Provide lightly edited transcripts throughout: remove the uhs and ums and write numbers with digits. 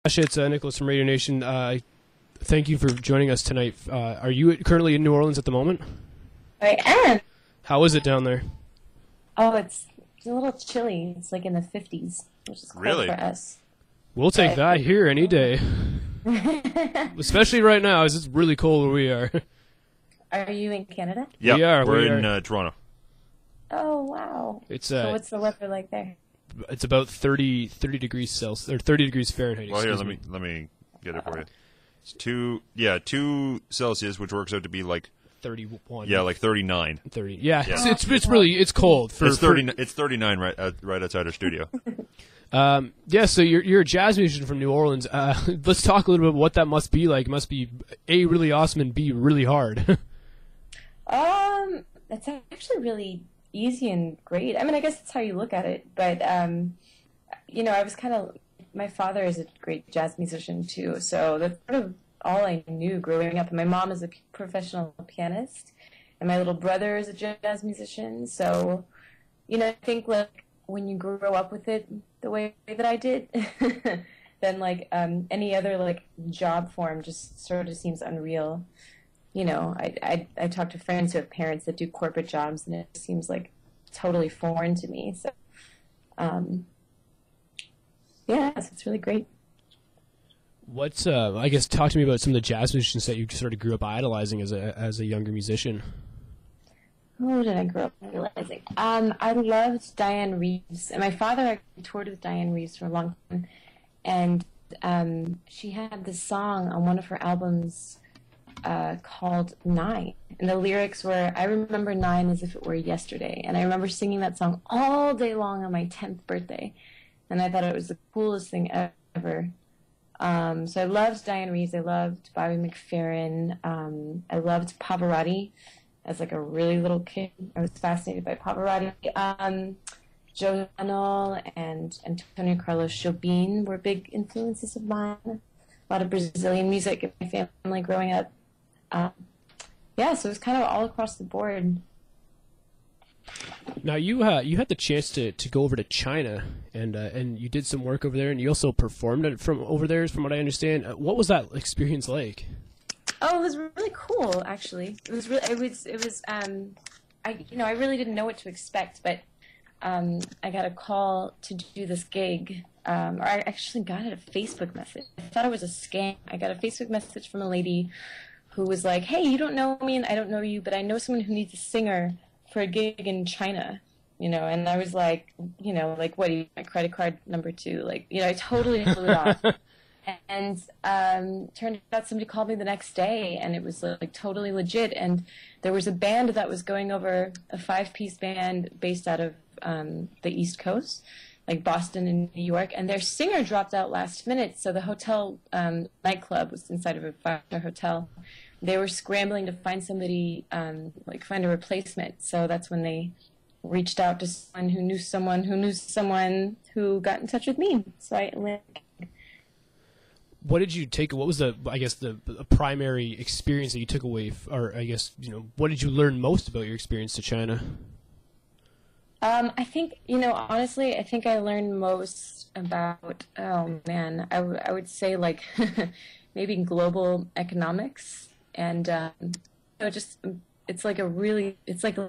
Sasha, it's Nicholas from Radio Nation. Thank you for joining us tonight. Are you currently in New Orleans at the moment? I am. How is it down there? Oh, it's a little chilly. It's like in the 50s, which is cold Really? for us. We'll take that here any day. Especially right now, as it's really cold where we are. Are you in Canada? Yeah, We we're are. in Toronto. Oh, wow. It's So what's the weather like there? it's about 30 degrees Celsius or 30 degrees Fahrenheit. Well, here, excuse let me get it for you. It's 2 Celsius, which works out to be like 31. like 39. 30. Yeah, Yeah. it's really cold. It's 30. It's 39 right outside our studio. Yeah, so you're a jazz musician from New Orleans. Let's talk a little bit about what that must be like. It must be A, really awesome, and B, really hard. It's actually really easy and great. I mean, I guess that's how you look at it. But, I was my father is a great jazz musician too. So that's sort of all I knew growing up. And my mom is a professional pianist. And my little brother is a jazz musician. So, I think like when you grow up with it the way that I did, then like any other like job form just sort of seems unreal. I talk to friends who have parents that do corporate jobs, and it seems like totally foreign to me. So, so it's really great. What's I guess talk to me about some of the jazz musicians that you sort of grew up idolizing as a younger musician. Who did I grow up idolizing? I loved Diane Reeves, and my father actually toured with Diane Reeves for a long time, and she had this song on one of her albums called Nine, and the lyrics were, "I remember 9 as if it were yesterday," and I remember singing that song all day long on my 10th birthday, and I thought it was the coolest thing ever. So I loved Diane Reeves, I loved Bobby McFerrin, I loved Pavarotti as like a really little kid. I was fascinated by Pavarotti. Joe Janol and Antonio Carlos Jobim were big influences of mine. A lot of Brazilian music in my family growing up. So it was kind of all across the board. Now you had the chance to go over to China and you did some work over there, and you also performed it from over there, from what I understand. What was that experience like? Oh, it was really cool, actually. I really didn't know what to expect, but I got a call to do this gig, or I actually got a Facebook message. I thought it was a scam. I got a Facebook message from a lady who was like, "Hey, you don't know me and I don't know you, but I know someone who needs a singer for a gig in China." And I was like, what do you, my credit card number 2? I totally blew it off. And turned out somebody called me the next day, and it was like totally legit. And there was a band that was going over, a 5-piece band based out of the East Coast, like Boston and New York. And their singer dropped out last minute, so the hotel nightclub was inside of a 5-star hotel. They were scrambling to find somebody, find a replacement. So that's when they reached out to someone who knew someone who knew someone who got in touch with me. So I went. What did you take? What was the primary experience that you took away, or I guess what did you learn most about your experience to China? I think honestly, I think I learned most about I would say like maybe global economics, and it's like a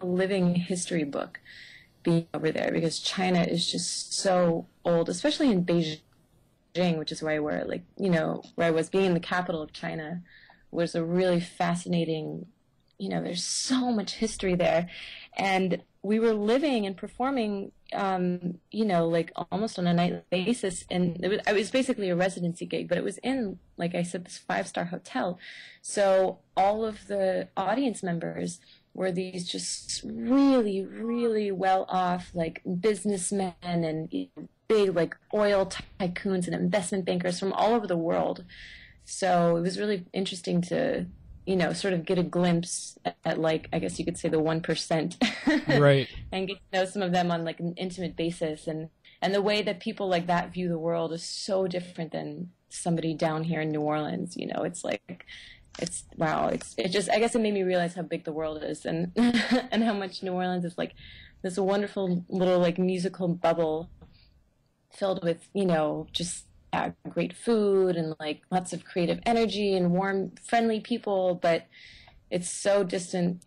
living history book being over there, because China is just so old, especially in Beijing, which is where I was. Being in the capital of China was a really fascinating, there's so much history there. And we were living and performing, almost on a nightly basis. And it was basically a residency gig, but it was in, like I said, this 5-star hotel. So all of the audience members were these just really, really well-off, like, businessmen and big, like, oil tycoons and investment bankers from all over the world. So it was really interesting to, sort of get a glimpse at, like, I guess you could say the 1%. Right. And get to know some of them on, like, an intimate basis. And the way that people like that view the world is so different than somebody down here in New Orleans. It's like, wow. I guess it made me realize how big the world is, and and how much New Orleans is like this wonderful little like musical bubble filled with just yeah, great food and like lots of creative energy and warm, friendly people, but it's so distant,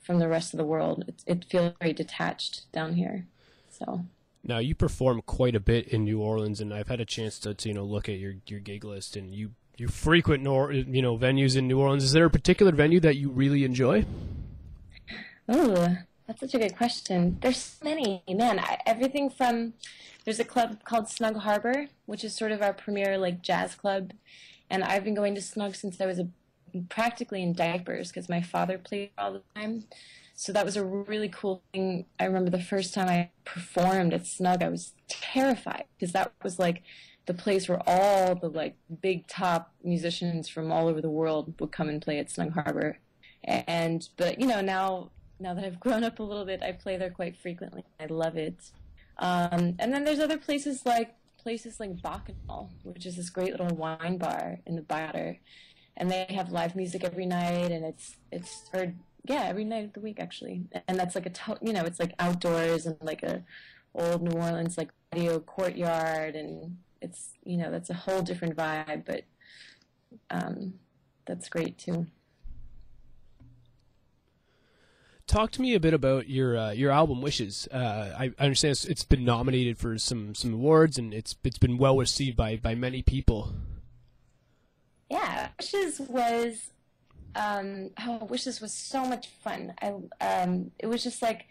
from the rest of the world. It feels very detached down here. So Now, you perform quite a bit in New Orleans, and I've had a chance to look at your gig list, and you frequent venues in New Orleans. Is there a particular venue that you really enjoy? Oh, that's such a good question. There's so many, man. Everything from there's a club called Snug Harbor, which is sort of our premier like jazz club, and I've been going to Snug since I was practically in diapers because my father played all the time. So that was a really cool thing. I remember the first time I performed at Snug, I was terrified because that was like the place where all the like big top musicians from all over the world would come and play at Snug Harbor. But now that I've grown up a little bit, I play there quite frequently. I love it. And then there's other places like Bacchanal, which is this great little wine bar in the Batter, and they have live music every night, and every night of the week actually. And that's like it's like outdoors and like a old New Orleans like patio courtyard, and it's that's a whole different vibe, but that's great too. Talk to me a bit about your album Wishes. I understand it's been nominated for some awards, and it's been well received by many people. Yeah, Wishes was so much fun. It was just like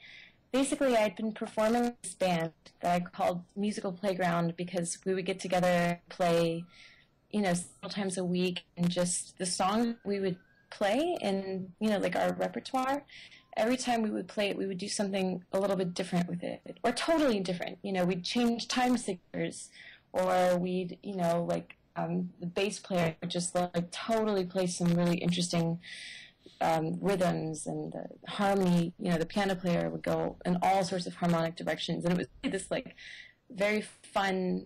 basically I'd been performing in this band that I called Musical Playground because we would get together and play, several times a week, and just the song we would play in like our repertoire. Every time we would play it, we would do something a little bit different with it, or totally different. We'd change time signatures, or we'd, the bass player would just like totally play some really interesting rhythms, and the harmony, the piano player would go in all sorts of harmonic directions. And it was this like very fun,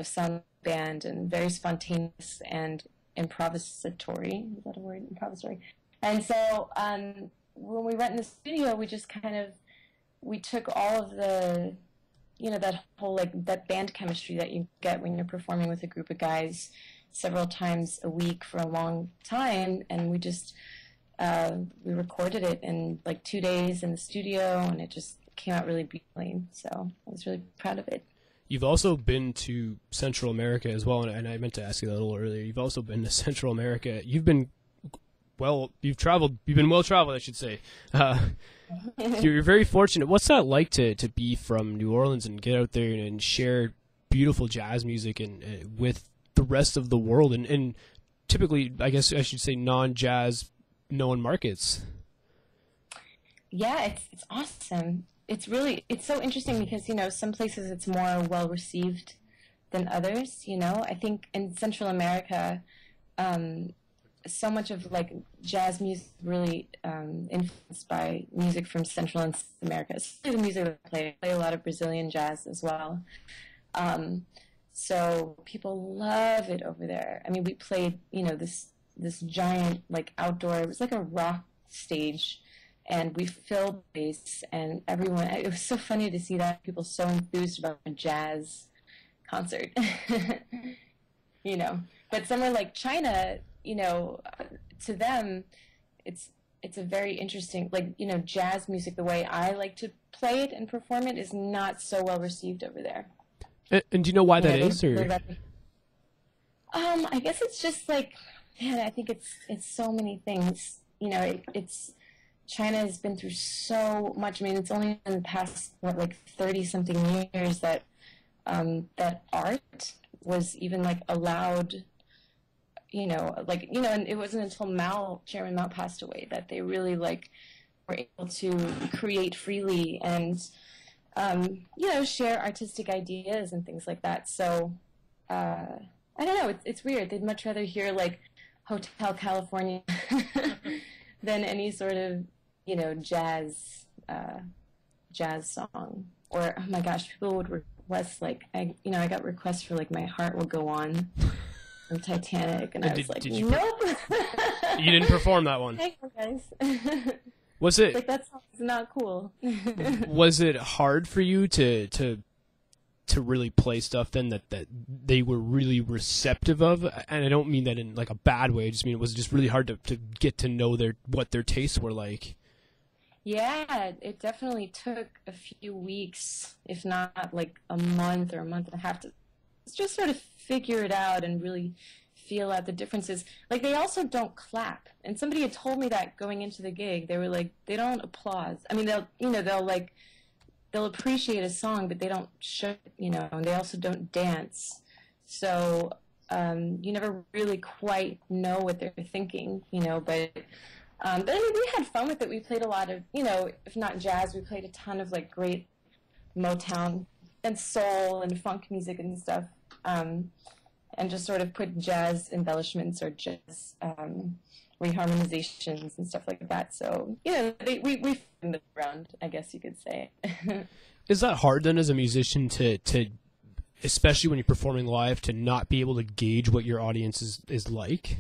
sound band, and very spontaneous and improvisatory. Is that a word? Improvisatory. And so, when we went in the studio, we just we took all of the, that whole, that band chemistry that you get when you're performing with a group of guys several times a week for a long time, and we just, we recorded it in, 2 days in the studio, and it just came out really beautifully, so I was really proud of it. You've also been to Central America as well, and I meant to ask you that a little earlier. You've also been to Central America. You've been well traveled, I should say. You're very fortunate. What's that like to be from New Orleans and get out there and share beautiful jazz music and with the rest of the world, and typically, I guess I should say, non-jazz known markets? Yeah, it's awesome. It's so interesting because, some places it's more well received than others, I think in Central America, so much of jazz music really influenced by music from Central and South America. Especially the music that I play a lot of Brazilian jazz as well. So people love it over there. I mean, we played, this giant outdoor. It was like a rock stage, and we filled the place, and everyone. It was so funny to see that people so enthused about a jazz concert. But somewhere like China, to them, it's a very interesting, jazz music, the way I like to play it and perform it, is not so well received over there. And do you know why that is? I guess it's just man, I think it's so many things. China has been through so much. I mean, it's only in the past, 30-something years that that art was even allowed, and it wasn't until Chairman Mao passed away that they really were able to create freely and share artistic ideas and things like that. So I don't know, it's weird. They'd much rather hear Hotel California than any sort of jazz song. Or, oh my gosh, people would request I got requests for My Heart Will Go On from Titanic, and I was nope. You didn't perform that one. Thank you, guys. Was it that song's not cool? Was it hard for you to to really play stuff then that they were really receptive of? And I don't mean that in like a bad way. I just mean it was just really hard to get to know what their tastes were like. Yeah, it definitely took a few weeks, if not like a month or a month and a half, to just sort of figure it out and really feel out the differences. Like, they also don't clap. And somebody had told me that going into the gig. They were like, they don't applaud. I mean, they'll appreciate a song, but they don't show it, and they also don't dance. So you never really quite know what they're thinking, but I mean, we had fun with it. We played a lot of, if not jazz, we played a ton of like great Motown and soul and funk music and stuff, and just sort of put jazz embellishments or jazz reharmonizations and stuff like that. So, we found it around, I guess you could say. Is that hard then as a musician to especially when you're performing live, to not be able to gauge what your audience is like?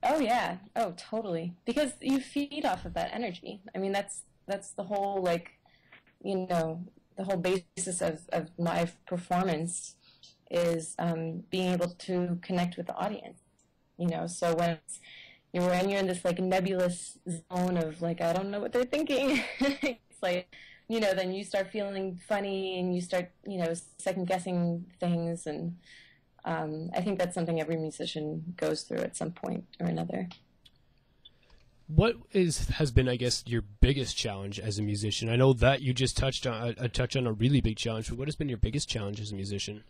Oh yeah, oh totally. Because you feed off of that energy. I mean, that's the whole the whole basis of live performance is being able to connect with the audience. So when you're in this like nebulous zone of like, I don't know what they're thinking, it's like, then you start feeling funny and you start second guessing things, and I think that's something every musician goes through at some point or another. What has been, I guess, your biggest challenge as a musician? I know that you just touched on a really big challenge, but what has been your biggest challenge as a musician?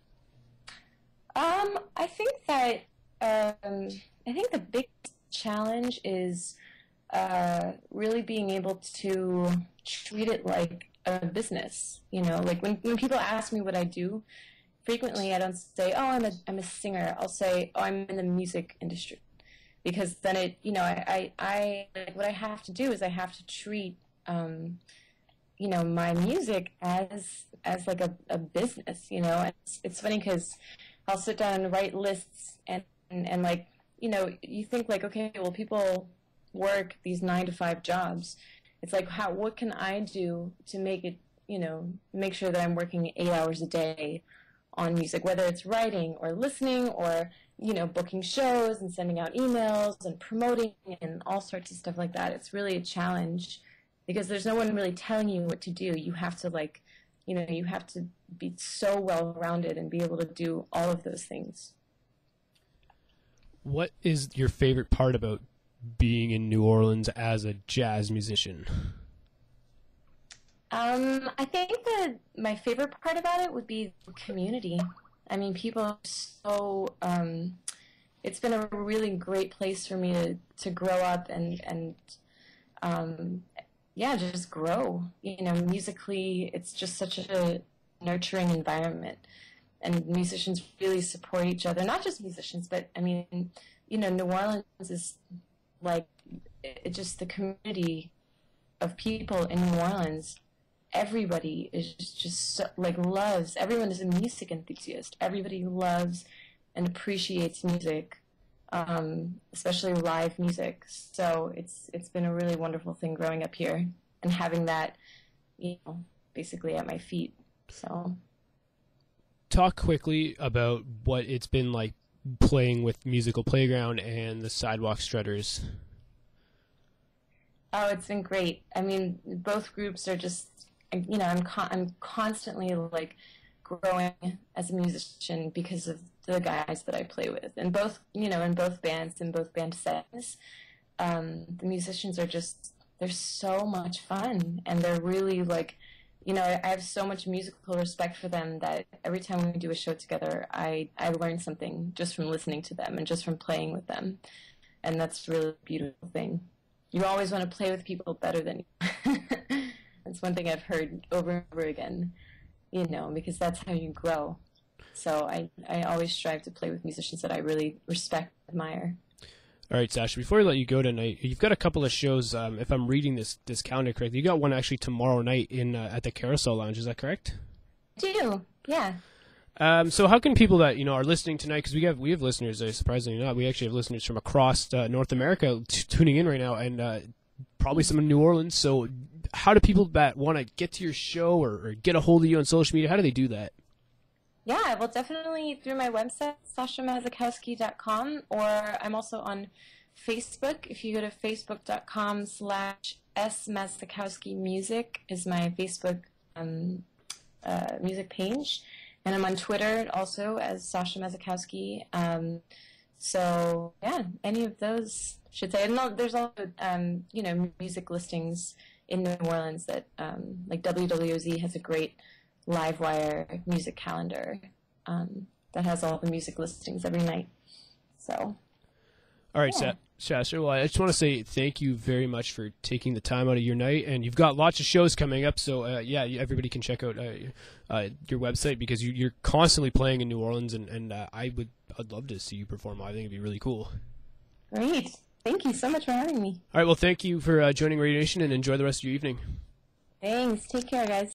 I think that the biggest challenge is really being able to treat it like a business. Like when people ask me what I do, frequently I don't say, oh, I'm a singer. I'll say, oh, I'm in the music industry, because then I what I have to do is I have to treat my music as like a business. And it's funny because I'll sit down and write lists and like, you think like, okay, well, people work these 9-to-5 jobs. It's like, what can I do to make it, make sure that I'm working 8 hours a day on music, whether it's writing or listening or, booking shows and sending out emails and promoting and all sorts of stuff like that. It's really a challenge because there's no one really telling you what to do. You have to you have to be so well-rounded and be able to do all of those things. What is your favorite part about being in New Orleans as a jazz musician? I think that my favorite part about it would be the community. I mean, people are so, it's been a really great place for me to grow up and just grow. Musically, it's just such a nurturing environment. And musicians really support each other. Not just musicians, but, I mean, New Orleans is like, just the community of people in New Orleans. Everybody is just so, loves. Everyone is a music enthusiast. Everybody loves and appreciates music, especially live music. So it's been a really wonderful thing growing up here and having that, basically at my feet. So. Talk quickly about what it's been like playing with Musical Playground and the Sidewalks Strutters. Oh, it's been great. I mean, both groups are just, I'm constantly growing as a musician because of the guys that I play with, and both, in both bands, in both band settings, the musicians are just, they're so much fun, and they're really I have so much musical respect for them that every time we do a show together, I learn something just from listening to them and just from playing with them. And that's really a beautiful thing. You always want to play with people better than you. That's one thing I've heard over and over again, because that's how you grow. So I always strive to play with musicians that I really respect and admire. All right, Sasha, before I let you go tonight, you've got a couple of shows, if I'm reading this calendar correctly. You got one actually tomorrow night at the Carousel Lounge, is that correct? I do, yeah. So how can people that are listening tonight, because we have listeners, surprisingly not, we actually have listeners from across North America tuning in right now, and probably some in New Orleans. So how do people that want to get to your show or get a hold of you on social media, how do they do that? Yeah, well, definitely through my website, sashamasakowski.com, or I'm also on Facebook. If you go to facebook.com/smasakowskimusic is my Facebook music page. And I'm on Twitter also as Sasha Masakowski. So, yeah, any of those should say. And there's also, music listings in New Orleans that, like WWOZ has a great Livewire music calendar that has all the music listings every night. So, all right, yeah. Sasha, well, I just want to say thank you very much for taking the time out of your night, and you've got lots of shows coming up, so everybody can check out your website because you're constantly playing in New Orleans, and I'd love to see you perform. I think it'd be really cool. Great. Thank you so much for having me. All right, well, thank you for joining Radio Nation, and enjoy the rest of your evening. Thanks. Take care, guys.